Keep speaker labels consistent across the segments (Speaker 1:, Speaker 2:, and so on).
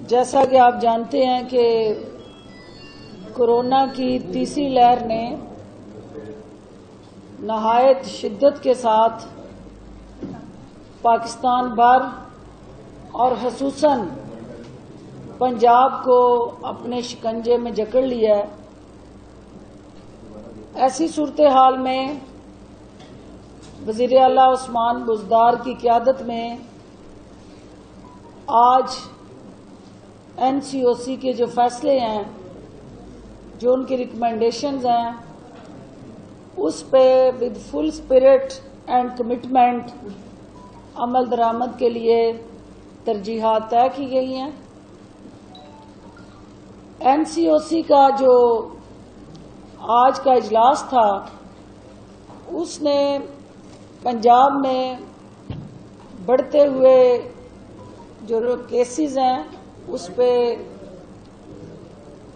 Speaker 1: جیسا کہ آپ جانتے ہیں کہ کورونا کی تیسری لہر نے نہایت شدت کے ساتھ پاکستان بھر اور خصوصاً پنجاب کو اپنے شکنجے میں جکڑ لیا ہے۔ ایسی صورتحال میں وزیر اعلیٰ عثمان بزدار کی قیادت میں آج NCOC کے جو فیصلے ہیں، جو ان کی ریکمنڈیشنز ہیں، اس پہ with full spirit and commitment عمل درآمد کے لیے ترجیحات طے کی گئی ہیں۔ NCOC کا جو آج کا اجلاس تھا، اس نے پنجاب میں بڑھتے ہوئے جو کیسز ہیں اس پہ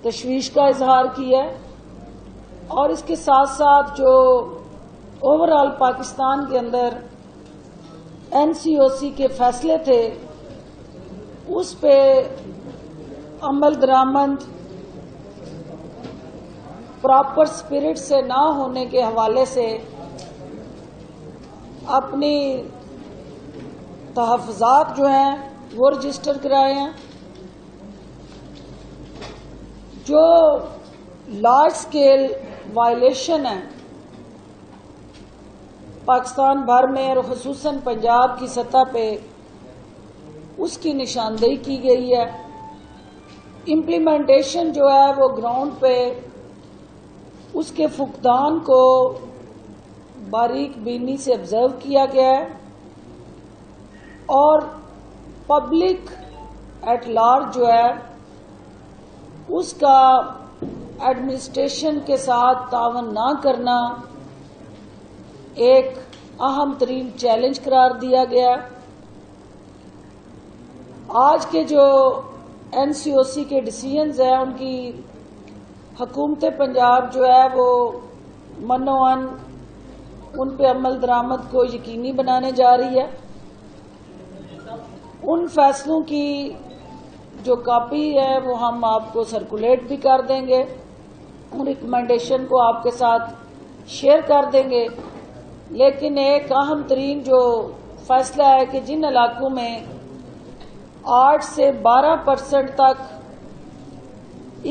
Speaker 1: تشویش کا اظہار کیا اور اس کے ساتھ ساتھ جو اوور آل پاکستان کے اندر NCOC کے فیصلے تھے اس پہ عمل درآمد پراپر اسپرٹ سے نہ ہونے کے حوالے سے اپنی تحفظات جو ہیں وہ رجسٹر کرائے ہیں۔ جو لارج اسکیل وائلیشن ہے پاکستان بھر میں اور خصوصاً پنجاب کی سطح پہ، اس کی نشاندہی کی گئی ہے۔ امپلیمنٹیشن جو ہے وہ گراؤنڈ پہ اس کے فقدان کو باریک بینی سے آبزرو کیا گیا ہے اور پبلک ایٹ لارج جو ہے اس کا ایڈمنسٹریشن کے ساتھ تعاون نہ کرنا ایک اہم ترین چیلنج قرار دیا گیا۔ آج کے جو NCOC کے ڈیسیژنز ہیں ان کی حکومت پنجاب جو ہے وہ منوان ان پہ عمل درآمد کو یقینی بنانے جا رہی ہے۔ ان فیصلوں کی جو کاپی ہے وہ ہم آپ کو سرکولیٹ بھی کر دیں گے، ان ریکمنڈیشن کو آپ کے ساتھ شیئر کر دیں گے، لیکن ایک اہم ترین جو فیصلہ ہے کہ جن علاقوں میں 8 سے 12% تک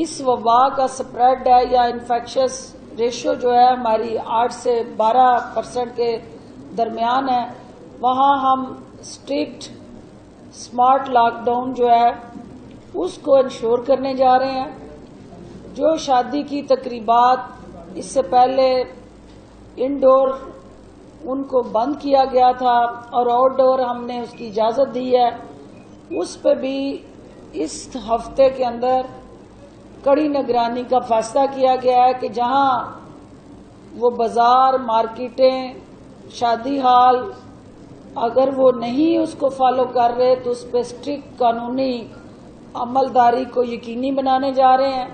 Speaker 1: اس وبا کا سپریڈ ہے یا انفیکشس ریشو جو ہے ہماری 8 سے 12% کے درمیان ہے، وہاں ہم اسٹرکٹ اسمارٹ لاک ڈاؤن جو ہے اس کو انشور کرنے جا رہے ہیں۔ جو شادی کی تقریبات اس سے پہلے انڈور ان کو بند کیا گیا تھا اور آؤٹ ڈور ہم نے اس کی اجازت دی ہے، اس پہ بھی اس ہفتے کے اندر کڑی نگرانی کا فیصلہ کیا گیا ہے کہ جہاں وہ بازار، مارکیٹیں، شادی ہال اگر وہ نہیں اس کو فالو کر رہے تو اس پہ اسٹرکٹ قانونی عملداری کو یقینی بنانے جا رہے ہیں۔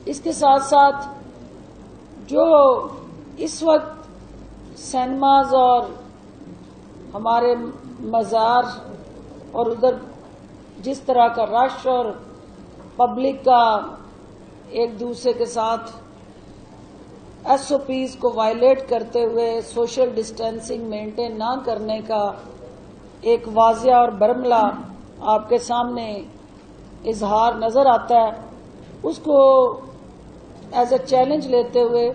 Speaker 1: اس کے ساتھ ساتھ جو اس وقت سینماز اور ہمارے مزار اور ادھر جس طرح کا رش اور پبلک کا ایک دوسرے کے ساتھ SOPs کو وائلیٹ کرتے ہوئے سوشل ڈسٹینسنگ مینٹین نہ کرنے کا ایک واضح اور برملا آپ کے سامنے اظہار نظر آتا ہے، اس کو ایز اے چیلنج لیتے ہوئے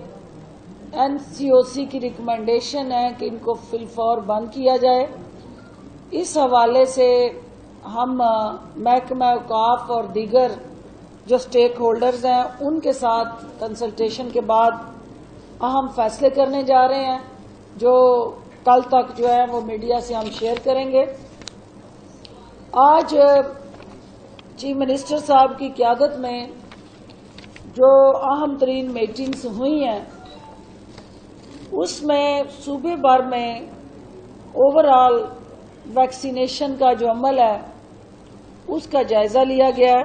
Speaker 1: NCOC کی ریکمنڈیشن ہے کہ ان کو فی الفور بند کیا جائے۔ اس حوالے سے ہم محکمہ اوقاف اور دیگر جو اسٹیک ہولڈرز ہیں ان کے ساتھ کنسلٹیشن کے بعد اہم فیصلے کرنے جا رہے ہیں، جو کل تک جو ہے وہ میڈیا سے ہم شیئر کریں گے۔ آج چیف منسٹر صاحب کی قیادت میں جو اہم ترین میٹنگز ہوئی ہیں اس میں صوبے بھر میں اوور آل ویکسینیشن کا جو عمل ہے اس کا جائزہ لیا گیا ہے۔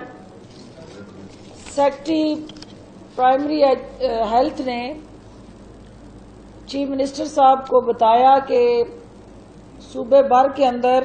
Speaker 1: سیکرٹری پرائمری ہیلتھ نے چیف منسٹر صاحب کو بتایا کہ صوبے بھر کے اندر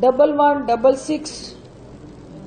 Speaker 1: 1166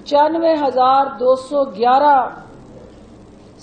Speaker 1: 95,211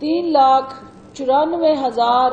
Speaker 1: 3,94,000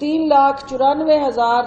Speaker 1: 3,94,000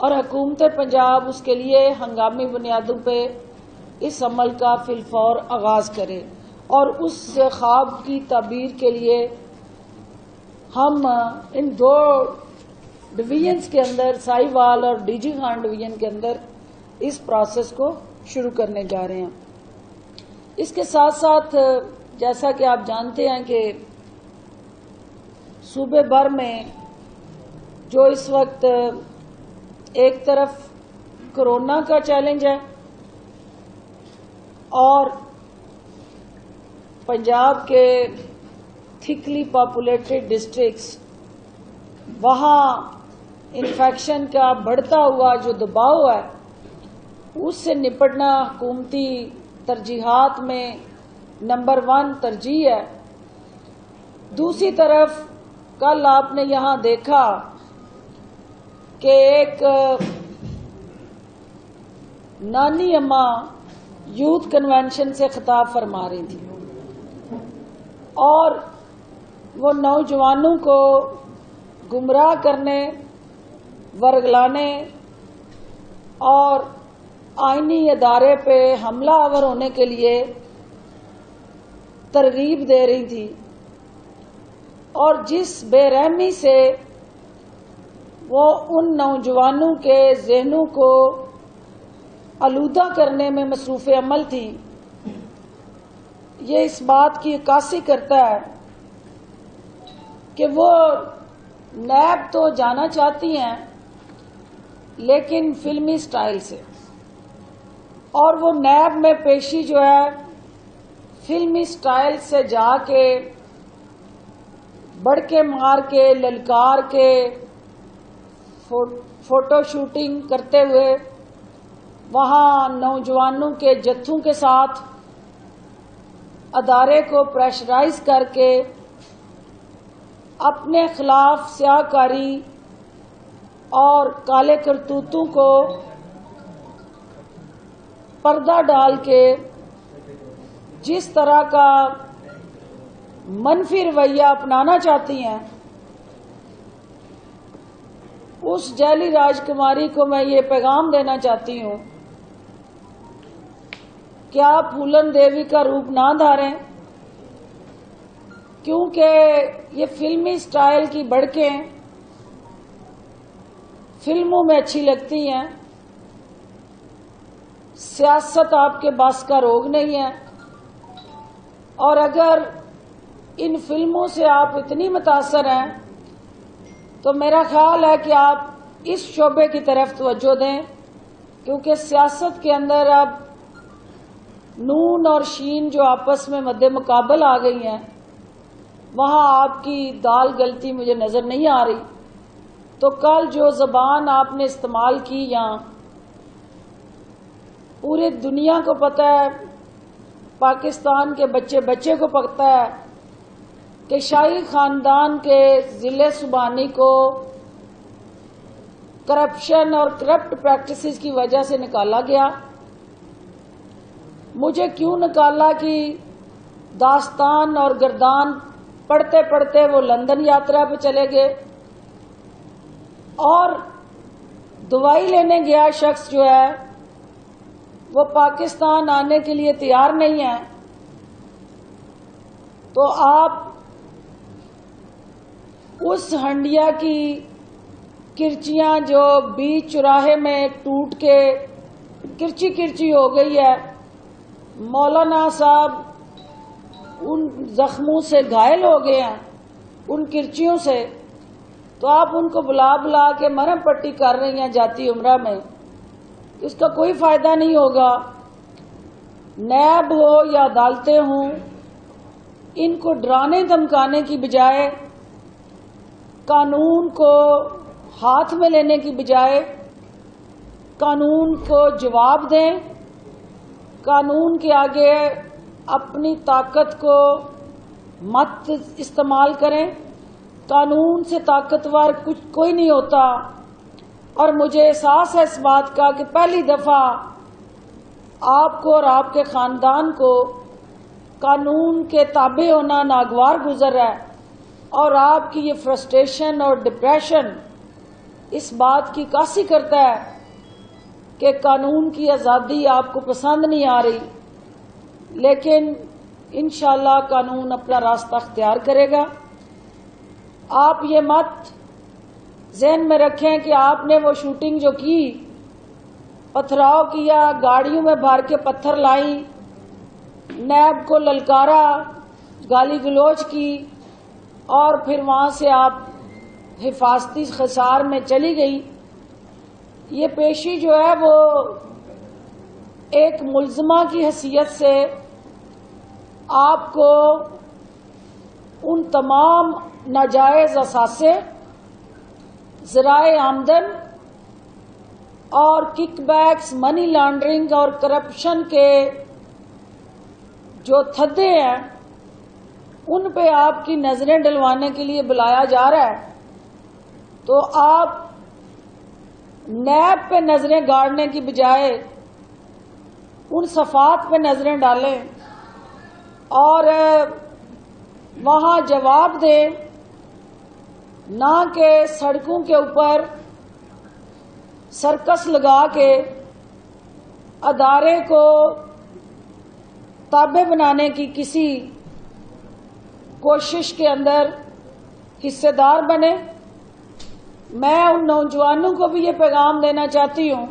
Speaker 1: اور حکومت پنجاب اس کے لیے ہنگامی بنیادوں پہ اس عمل کا فی الفور آغاز کرے، اور اس خواب کی تعبیر کے لیے ہم ان 2 ڈویژنز کے اندر، سائی وال اور ڈی جی خان ڈویژن کے اندر اس پروسیس کو شروع کرنے جا رہے ہیں۔ اس کے ساتھ ساتھ جیسا کہ آپ جانتے ہیں کہ صوبے بھر میں جو اس وقت ایک طرف کورونا کا چیلنج ہے اور پنجاب کے تھکلی پاپولیٹڈ ڈسٹرکٹس، وہاں انفیکشن کا بڑھتا ہوا جو دباؤ ہے اس سے نپٹنا حکومتی ترجیحات میں نمبر 1 ترجیح ہے۔ دوسری طرف کل آپ نے یہاں دیکھا کہ ایک نانی اماں یوتھ کنونشن سے خطاب فرما رہی تھی اور وہ نوجوانوں کو گمراہ کرنے، ورگلانے اور آئینی ادارے پہ حملہ آور ہونے کے لیے ترغیب دے رہی تھی، اور جس بے رحمی سے وہ ان نوجوانوں کے ذہنوں کو آلودہ کرنے میں مصروف عمل تھی، یہ اس بات کی عکاسی کرتا ہے کہ وہ نیب تو جانا چاہتی ہیں لیکن فلمی سٹائل سے، اور وہ نیب میں پیشی جو ہے فلمی سٹائل سے جا کے بڑکے مار کے، للکار کے، فوٹو شوٹنگ کرتے ہوئے وہاں نوجوانوں کے جتھوں کے ساتھ ادارے کو پریشرائز کر کے اپنے خلاف سیاہ کاری اور کالے کرتوتوں کو پردہ ڈال کے جس طرح کا منفی رویہ اپنانا چاہتی ہیں، اس جعلی راجکماری کو میں یہ پیغام دینا چاہتی ہوں کہ آپ پھولن دیوی کا روپ نہ دھاریں، کیونکہ یہ فلمی سٹائل کی بڑکیں فلموں میں اچھی لگتی ہیں، سیاست آپ کے بس کا روگ نہیں ہے، اور اگر ان فلموں سے آپ اتنی متاثر ہیں تو میرا خیال ہے کہ آپ اس شعبے کی طرف توجہ دیں، کیونکہ سیاست کے اندر اب نون اور شین جو آپس میں مد مقابل آ گئی ہیں، وہاں آپ کی دال گلتی مجھے نظر نہیں آ رہی۔ تو کل جو زبان آپ نے استعمال کی، یہاں پوری دنیا کو پتہ ہے، پاکستان کے بچے بچے کو پتہ ہے کہ شاہی خاندان کے ضلع سبحانی کو کرپشن اور کرپٹ پریکٹسز کی وجہ سے نکالا گیا۔ مجھے کیوں نکالا کہ داستان اور گردان پڑھتے پڑھتے وہ لندن یاترا پہ چلے گئے، اور دوائی لینے گیا شخص جو ہے وہ پاکستان آنے کے لیے تیار نہیں ہے۔ تو آپ اس ہنڈیا کی کرچیاں جو بیچ چوراہے میں ٹوٹ کے کرچی کرچی ہو گئی ہے، مولانا صاحب ان زخموں سے گھائل ہو گئے ہیں ان کرچیوں سے، تو آپ ان کو بلا بلا کے مرہم پٹی کر رہی ہیں جاتی عمرہ میں، اس کا کوئی فائدہ نہیں ہوگا۔ نیب ہو یا عدالتیں ہوں، ان کو ڈرانے دھمکانے کی بجائے، قانون کو ہاتھ میں لینے کی بجائے قانون کو جواب دیں، قانون کے آگے اپنی طاقت کو مت استعمال کریں۔ قانون سے طاقتور کوئی نہیں ہوتا، اور مجھے احساس ہے اس بات کا کہ پہلی دفعہ آپ کو اور آپ کے خاندان کو قانون کے تابع ہونا ناگوار گزر رہا ہے، اور آپ کی یہ فرسٹریشن اور ڈپریشن اس بات کی عکاسی کرتا ہے کہ قانون کی آزادی آپ کو پسند نہیں آ رہی، لیکن انشاءاللہ قانون اپنا راستہ اختیار کرے گا۔ آپ یہ مت ذہن میں رکھیں کہ آپ نے وہ شوٹنگ جو کی، پتھراؤ کیا، گاڑیوں میں بھر کے پتھر لائی، نیب کو للکارا، گالی گلوچ کی، اور پھر وہاں سے آپ حفاظتی خسار میں چلی گئی۔ یہ پیشی جو ہے وہ ایک ملزمہ کی حیثیت سے آپ کو ان تمام ناجائز اثاثے، ذرائع آمدن اور کک بیکس، منی لانڈرنگ اور کرپشن کے جو تھدے ہیں ان پہ آپ کی نظریں ڈلوانے کے لیے بلایا جا رہا ہے۔ تو آپ نیب پہ نظریں گاڑنے کی بجائے ان صفات پہ نظریں ڈالیں اور وہاں جواب دیں، نہ کہ سڑکوں کے اوپر سرکس لگا کے ادارے کو تابع بنانے کی کسی کوشش کے اندر حصے دار بنے۔ میں ان نوجوانوں کو بھی یہ پیغام دینا چاہتی ہوں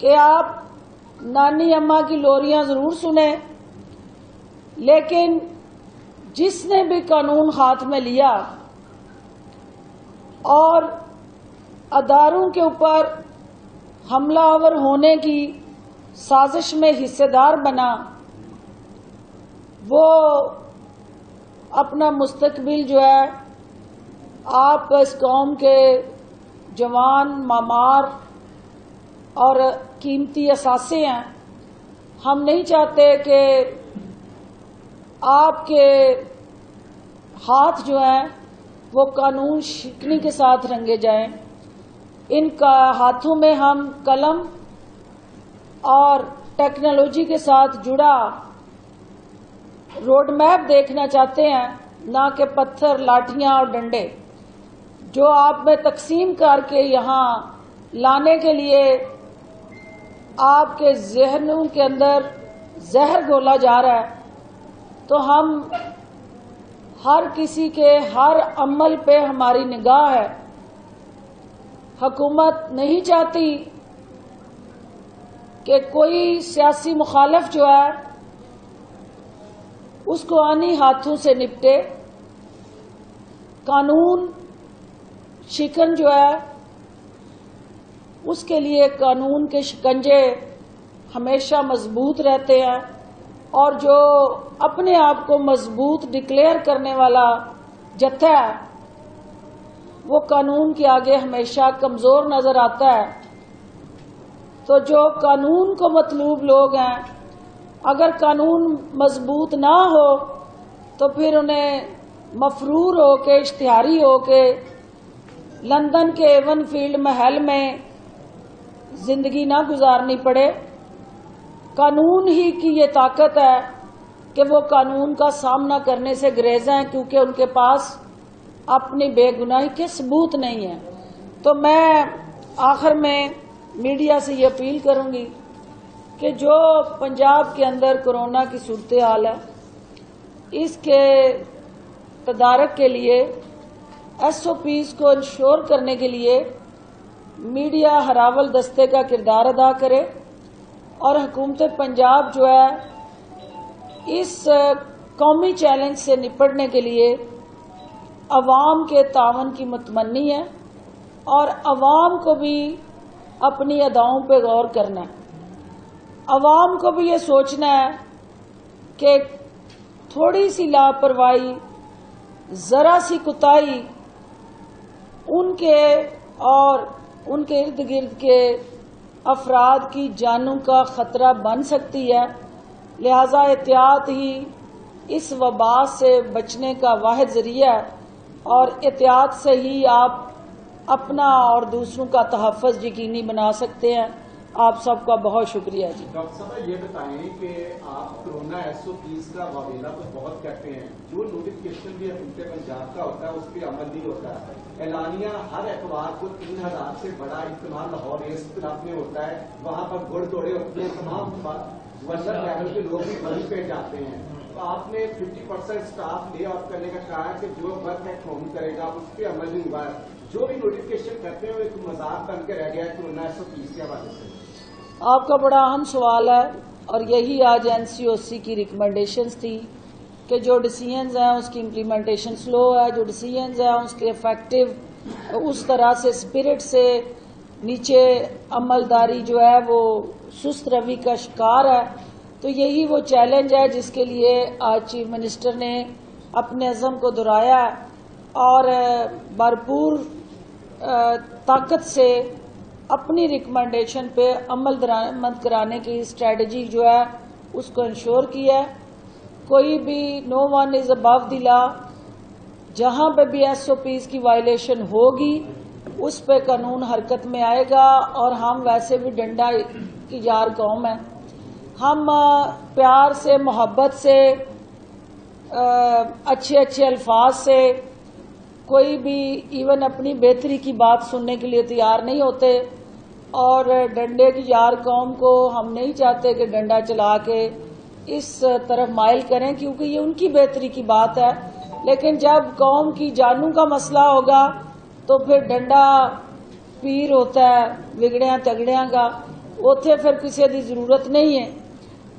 Speaker 1: کہ آپ نانی اماں کی لوریاں ضرور سنیں، لیکن جس نے بھی قانون ہاتھ میں لیا اور اداروں کے اوپر حملہ آور ہونے کی سازش میں حصے دار بنا، وہ اپنا مستقبل جو ہے آپ اس قوم کے جوان معمار اور قیمتی اثاثے ہیں۔ ہم نہیں چاہتے کہ آپ کے ہاتھ جو ہیں وہ قانون شکنی کے ساتھ رنگے جائیں۔ ان کا ہاتھوں میں ہم قلم اور ٹیکنالوجی کے ساتھ جڑا روڈ میپ دیکھنا چاہتے ہیں، نہ کہ پتھر، لاٹھیاں اور ڈنڈے جو آپ میں تقسیم کر کے یہاں لانے کے لیے آپ کے ذہنوں کے اندر زہر گھولا جا رہا ہے۔ تو ہم ہر کسی کے ہر عمل پہ ہماری نگاہ ہے۔ حکومت نہیں چاہتی کہ کوئی سیاسی مخالف جو ہے اس کو آنی ہاتھوں سے نپٹے۔ قانون شکن جو ہے اس کے لیے قانون کے شکنجے ہمیشہ مضبوط رہتے ہیں، اور جو اپنے آپ کو مضبوط ڈکلیئر کرنے والا جتھا ہے وہ قانون کے آگے ہمیشہ کمزور نظر آتا ہے۔ تو جو قانون کو مطلوب لوگ ہیں، اگر قانون مضبوط نہ ہو تو پھر انہیں مفرور ہو کے، اشتہاری ہو کے لندن کے ایون فیلڈ محل میں زندگی نہ گزارنی پڑے۔ قانون ہی کی یہ طاقت ہے کہ وہ قانون کا سامنا کرنے سے گریزیں، کیونکہ ان کے پاس اپنی بے گناہی کے ثبوت نہیں ہیں۔ تو میں آخر میں میڈیا سے یہ اپیل کروں گی کہ جو پنجاب کے اندر کورونا کی صورتحال ہے، اس کے تدارک کے لیے SOPs کو انشور کرنے کے لیے میڈیا ہراول دستے کا کردار ادا کرے، اور حکومت پنجاب جو ہے اس قومی چیلنج سے نپٹنے کے لیے عوام کے تعاون کی متمنی ہے، اور عوام کو بھی اپنی اداؤں پہ غور کرنا ہے۔ عوام کو بھی یہ سوچنا ہے کہ تھوڑی سی لاپرواہی، ذرا سی کوتاہی ان کے اور ان کے ارد گرد کے افراد کی جانوں کا خطرہ بن سکتی ہے۔ لہذا احتیاط ہی اس وبا سے بچنے کا واحد ذریعہ ہے، اور احتیاط سے ہی آپ اپنا اور دوسروں کا تحفظ یقینی بنا سکتے ہیں۔ آپ سب کا بہت شکریہ جی.
Speaker 2: ڈاکٹر صاحب یہ بتائیں کہ آپ کورونا SOPs کا واویلا تو بہت کرتے ہیں، جو نوٹیفکیشن بھی حکومت پنجاب کا ہوتا ہے اس پہ عمل نہیں ہوتا ہے. اعلانیہ ہر اتوار کو 3000 سے بڑا اجتماع لاہور ایسٹ کلب میں ہوتا ہے، وہاں پر گڑ دوڑے ہوتے ہیں، تمام ورکر لیول کے لوگ بھی وہیں پہ جاتے ہیں. تو آپ نے 50% اسٹاف لے آف کرنے کا کہا ہے کہ جو ورک ایٹ ہوم کرے گا اس پہ عمل نہیں ہوا ہے. جو بھی نوٹیفکیشن کرتے ہیں وہ ایک مذاق بن کے رہ گیا ہے کورونا SOPs کے حوالے سے.
Speaker 1: آپ کا بڑا اہم سوال ہے اور یہی آج NCOC کی ریکمنڈیشنز تھی کہ جو ڈیسیژنز ہیں اس کی امپلیمنٹیشن سلو ہے، جو ڈیسیژنز ہیں اس کے افیکٹو اس طرح سے اسپرٹ سے نیچے عملداری جو ہے وہ سست روی کا شکار ہے. تو یہی وہ چیلنج ہے جس کے لیے آج چیف منسٹر نے اپنے عزم کو دہرایا اور بھرپور طاقت سے اپنی ریکمنڈیشن پہ عمل درآمد کرانے کی اسٹریٹجی جو ہے اس کو انشور کیا ہے. کوئی بھی نو ون از ابو دی لا، جہاں پہ بھی SOPs کی وائلیشن ہوگی اس پہ قانون حرکت میں آئے گا. اور ہم ویسے بھی ڈنڈا کی یار قوم ہیں، ہم پیار سے محبت سے اچھے اچھے الفاظ سے کوئی بھی ایون اپنی بہتری کی بات سننے کے لیے تیار نہیں ہوتے. اور ڈنڈے کی یار قوم کو ہم نہیں چاہتے کہ ڈنڈا چلا کے اس طرف مائل کریں، کیونکہ یہ ان کی بہتری کی بات ہے. لیکن جب قوم کی جانوں کا مسئلہ ہوگا تو پھر ڈنڈا پیر ہوتا ہے وگڑیاں تگڑیاں کا، اوتھے پھر کسی کی ضرورت نہیں ہے.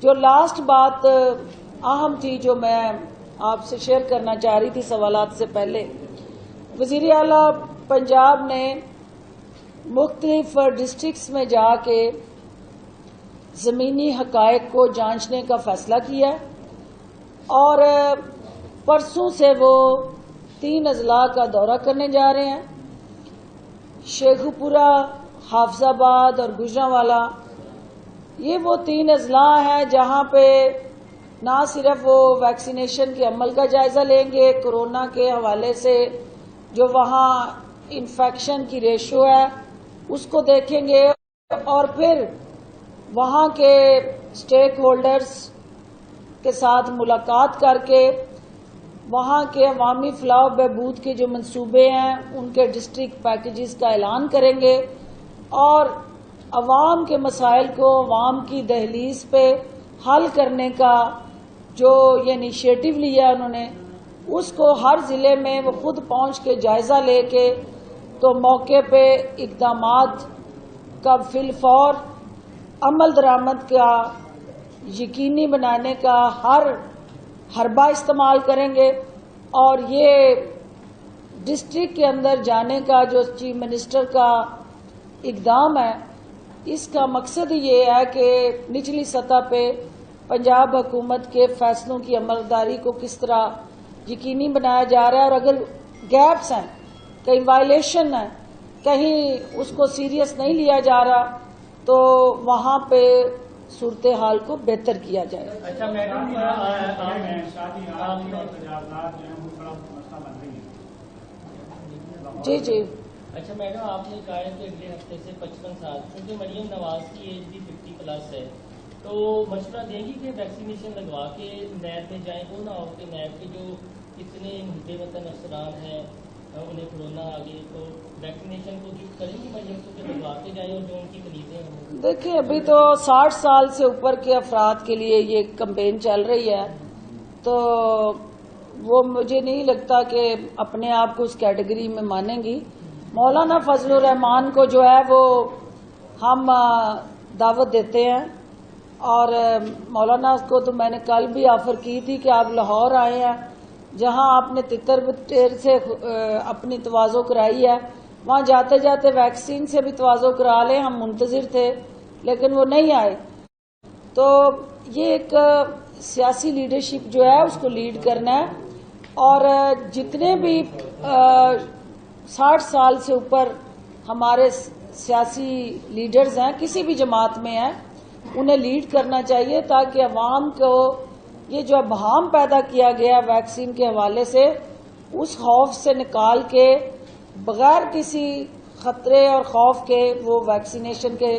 Speaker 1: جو لاسٹ بات اہم تھی جو میں آپ سے شیئر کرنا چاہ رہی تھی سوالات سے پہلے، وزیر اعلیٰ پنجاب نے مختلف ڈسٹرکٹس میں جا کے زمینی حقائق کو جانچنے کا فیصلہ کیا اور پرسوں سے وہ 3 اضلاع کا دورہ کرنے جا رہے ہیں، شیخوپورہ، حافظ آباد اور گوجرانوالا. یہ وہ 3 اضلاع ہیں جہاں پہ نہ صرف وہ ویکسینیشن کے عمل کا جائزہ لیں گے، کورونا کے حوالے سے جو وہاں انفیکشن کی ریشو ہے اس کو دیکھیں گے، اور پھر وہاں کے اسٹیک ہولڈرز کے ساتھ ملاقات کر کے وہاں کے عوامی فلاح و بہبود کے جو منصوبے ہیں ان کے ڈسٹرکٹ پیکیجز کا اعلان کریں گے، اور عوام کے مسائل کو عوام کی دہلیز پہ حل کرنے کا جو یہ انیشیٹو لیا انہوں نے، اس کو ہر ضلع میں وہ خود پہنچ کے جائزہ لے کے تو موقع پہ اقدامات کا فی الفور عمل درآمد کا یقینی بنانے کا ہر حربہ استعمال کریں گے. اور یہ ڈسٹرکٹ کے اندر جانے کا جو چیف منسٹر کا اقدام ہے اس کا مقصد یہ ہے کہ نچلی سطح پہ پنجاب حکومت کے فیصلوں کی عملداری کو کس طرح یقینی بنایا جا رہا ہے، اور اگر گیپس ہیں، کہیں وائلیشن ہے، کہیں اس کو سیریس نہیں لیا جا رہا تو وہاں پہ صورتحال کو بہتر کیا جائے.
Speaker 3: اچھا میڈم
Speaker 1: جی
Speaker 3: اچھا میڈم آپ نے کہا ہے کہ اگلے ہفتے سے 55 سال کیونکہ مریم نواز کی ایج بھی 50+ ہے، تو مشورہ دیں گی کہ ویکسینیشن لگوا کے نیب میں جائیں، وہ نہ ہو کہ نیب کے جو اتنے مدعے وطن افسران ہیں انہیں کورونا آ گئی تو ویکسینیشن کو گفٹ کریں گی مریم کو کہ لگوا کے جائیں، اور جو ان کی مریضیں ہیں.
Speaker 1: دیکھیں ابھی تو 60 سال سے اوپر کے افراد کے لیے یہ کمپین چل رہی ہے، تو وہ مجھے نہیں لگتا کہ اپنے آپ کو اس کیٹیگری میں مانیں گی. مولانا فضل الرحمان کو جو ہے وہ ہم دعوت دیتے ہیں، اور مولانا کو تو میں نے کل بھی آفر کی تھی کہ آپ لاہور آئے ہیں، جہاں آپ نے تتر بٹیر سے اپنی تواضع کرائی ہے، وہاں جاتے جاتے ویکسین سے بھی تواضع کرا لیں. ہم منتظر تھے لیکن وہ نہیں آئے. تو یہ ایک سیاسی لیڈرشپ جو ہے اس کو لیڈ کرنا ہے، اور جتنے بھی 60 سال سے اوپر ہمارے سیاسی لیڈرز ہیں کسی بھی جماعت میں ہیں انہیں لیڈ کرنا چاہیے، تاکہ عوام کو یہ جو ابہام پیدا کیا گیا ویکسین کے حوالے سے اس خوف سے نکال کے بغیر کسی خطرے اور خوف کے وہ ویکسینیشن کے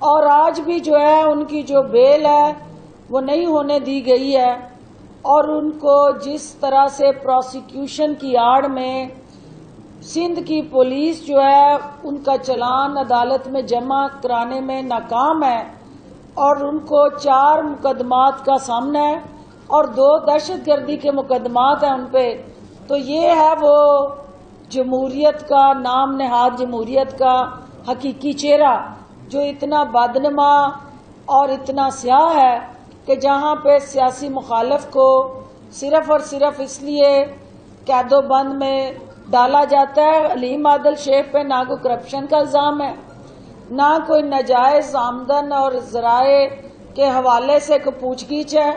Speaker 1: اور آج بھی جو ہے ان کی جو بیل ہے وہ نہیں ہونے دی گئی ہے، اور ان کو جس طرح سے پروسیکیوشن کی آڑ میں سندھ کی پولیس جو ہے ان کا چلان عدالت میں جمع کرانے میں ناکام ہے، اور ان کو 4 مقدمات کا سامنا ہے اور 2 دہشت گردی کے مقدمات ہیں ان پہ، تو یہ ہے وہ جمہوریت کا نام نہاد جمہوریت کا حقیقی چہرہ جو اتنا بدنما اور اتنا سیاہ ہے کہ جہاں پہ سیاسی مخالف کو صرف اور صرف اس لیے قید و بند میں ڈالا جاتا ہے، علیم عادل شیخ پہ نہ کوئی کرپشن کا الزام ہے، نہ کوئی ناجائز آمدن اور ذرائع کے حوالے سے کوئی پوچھ گچھ ہے،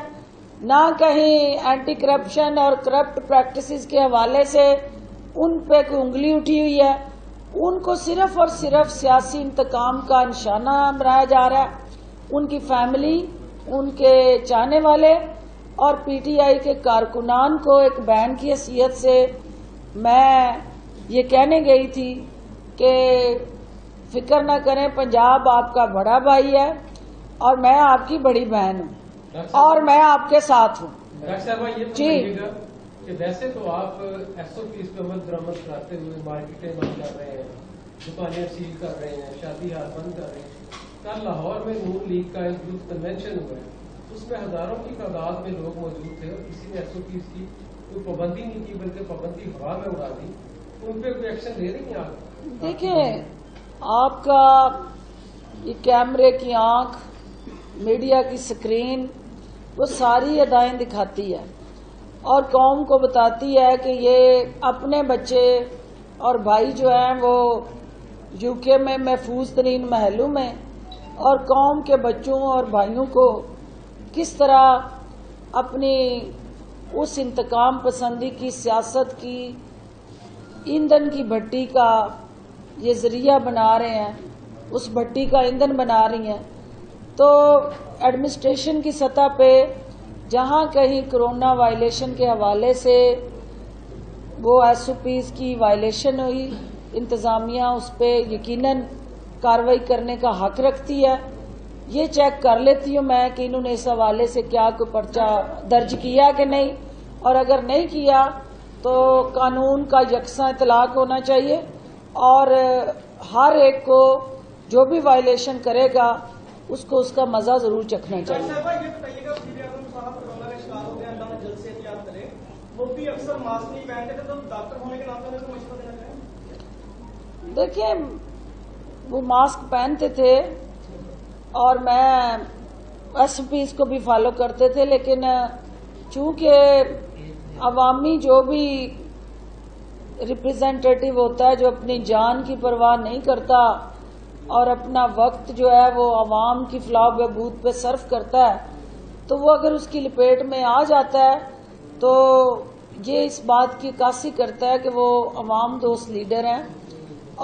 Speaker 1: نہ کہیں اینٹی کرپشن اور کرپٹ پریکٹسز کے حوالے سے ان پہ کوئی انگلی اٹھی ہوئی ہے۔ ان کو صرف اور صرف سیاسی انتقام کا نشانہ بنایا جا رہا ہے۔ ان کی فیملی، ان کے چاہنے والے اور پی ٹی آئی کے کارکنان کو ایک بہن کی حیثیت سے میں یہ کہنے گئی تھی کہ فکر نہ کریں، پنجاب آپ کا بڑا بھائی ہے اور میں آپ کی بڑی بہن ہوں اور میں آپ کے ساتھ ہوں۔
Speaker 4: ڈاکٹر صاحبہ یہ بتائیے گا کہ ویسے تو آپ ایس او پیز پہ عمل درآمد کراتے ہوئے مارکیٹیں بند کر رہے ہیں، دکانیں سیل کر رہے ہیں، شادی ہار بند کر رہے ہیں۔ کل لاہور میں نون لیگ کا ایک یوتھ کنونشن ہوا ہے، اس میں ہزاروں کی تعداد میں لوگ موجود تھے اور کسی نے ایس او پیز کی کوئی پابندی نہیں کی بلکہ پابندی ہوا میں اڑا دی، ان پہ کوئی ایکشن لے رہی ہیں آپ؟
Speaker 1: دیکھیں، آپ کا یہ کیمرے کی آنکھ، میڈیا کی سکرین وہ ساری ادائیں دکھاتی ہے اور قوم کو بتاتی ہے کہ یہ اپنے بچے اور بھائی جو ہیں وہ یو کے میں محفوظ ترین محلوں میں، اور قوم کے بچوں اور بھائیوں کو کس طرح اپنی اس انتقام پسندی کی سیاست کی ایندھن کی بھٹی کا یہ ذریعہ بنا رہے ہیں، اس بھٹی کا ایندھن بنا رہی ہیں۔ تو ایڈمنسٹریشن کی سطح پہ جہاں کہیں کرونا وائلیشن کے حوالے سے وہ ایس او پیز کی وائلیشن ہوئی، انتظامیہ اس پہ یقیناً کارروائی کرنے کا حق رکھتی ہے۔ یہ چیک کر لیتی ہوں میں کہ انہوں نے اس حوالے سے کیا کوئی پرچہ درج کیا کہ نہیں، اور اگر نہیں کیا تو قانون کا یکساں اطلاق ہونا چاہیے اور ہر ایک کو جو بھی وائلیشن کرے گا اس کو اس کا مزہ ضرور چکھنا چاہیے۔
Speaker 5: یہ بتائیے گا وزیر اعظم صاحب کورونا کا شکار ہو گئے، اللہ جلد سے احتیاط کرے، وہ بھی اکثر ماسک نہیں پہنتے تھے، تو ڈاکٹر ہونے کے ناطے کو مشورہ دینا چاہیں؟
Speaker 1: دیکھیں، وہ ماسک پہنتے تھے اور میں ایس پیز کو بھی فالو کرتے تھے، لیکن چونکہ عوامی جو بھی ریپرزینٹیٹیو ہوتا ہے جو اپنی جان کی پرواہ نہیں کرتا اور اپنا وقت جو ہے وہ عوام کی فلاح و بہبود پہ صرف کرتا ہے، تو وہ اگر اس کی لپیٹ میں آ جاتا ہے تو یہ اس بات کی عکاسی کرتا ہے کہ وہ عوام دوست لیڈر ہیں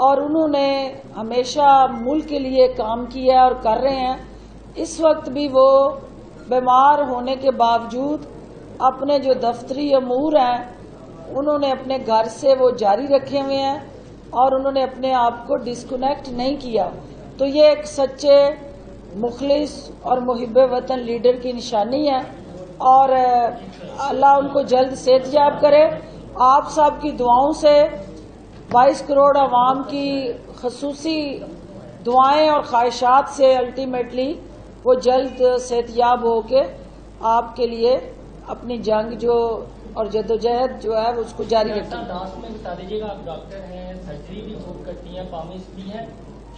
Speaker 1: اور انہوں نے ہمیشہ ملک کے لیے کام کیا اور کر رہے ہیں۔ اس وقت بھی وہ بیمار ہونے کے باوجود اپنے جو دفتری امور ہیں انہوں نے اپنے گھر سے وہ جاری رکھے ہوئے ہیں اور انہوں نے اپنے آپ کو ڈسکنیکٹ نہیں کیا، تو یہ ایک سچے مخلص اور محب وطن لیڈر کی نشانی ہے اور اللہ ان کو جلد صحت یاب کرے۔ آپ سب کی دعاؤں سے 22 کروڑ عوام کی خصوصی دعائیں اور خواہشات سے الٹیمیٹلی وہ جلد صحت یاب ہو کے آپ کے لیے اپنی جنگ جو اور جدوجہد جو ہے اس کو جاری رکھیں۔
Speaker 3: لاسٹ میں بتا دیجیے گا، آپ ڈاکٹر ہیں، سرجری بھی خوب کرتی ہیں، پامس بھی ہیں،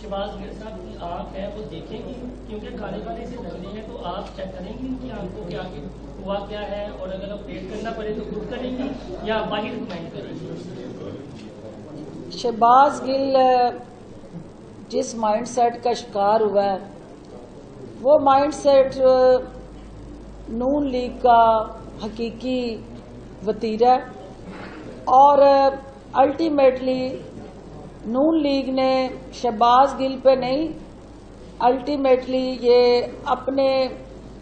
Speaker 3: شہباز گر صاحب کی آنکھ ہے وہ دیکھیں گی کیونکہ کھانے کھانے سے لگنے ہیں، تو آپ چیک کریں گی ان کی آنکھ کو کہ آگے ہوا کیا ہے، اور اگر آپریٹ کرنا پڑے تو خود کریں گی یا باہر ریکمینڈ کریں گی؟
Speaker 1: شہباز گل جس مائنڈ سیٹ کا شکار ہوا ہے وہ مائنڈ سیٹ نون لیگ کا حقیقی وتیرہ اور الٹیمیٹلی نون لیگ نے شہباز گل پہ نہیں، الٹیمیٹلی یہ اپنے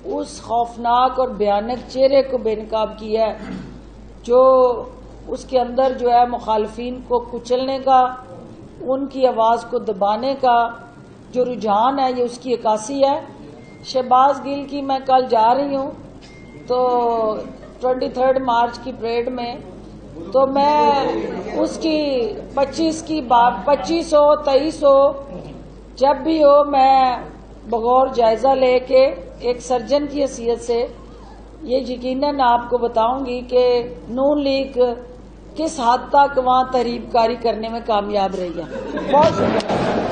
Speaker 1: اس خوفناک اور بھیانک چہرے کو بے نقاب کیا ہے جو اس کے اندر جو ہے مخالفین کو کچلنے کا، ان کی آواز کو دبانے کا جو رجحان ہے یہ اس کی عکاسی ہے. شہباز گل کی میں کل جا رہی ہوں تو 23 مارچ کی پریڈ میں، تو میں اس کی 2500 2300 جب بھی ہو میں بغور جائزہ لے کے ایک سرجن کی حیثیت سے یہ یقیناً آپ کو بتاؤں گی کہ نون لیگ کس حد تک وہاں تحریک کاری کرنے میں کامیاب رہی ہے. بہت شکریہ.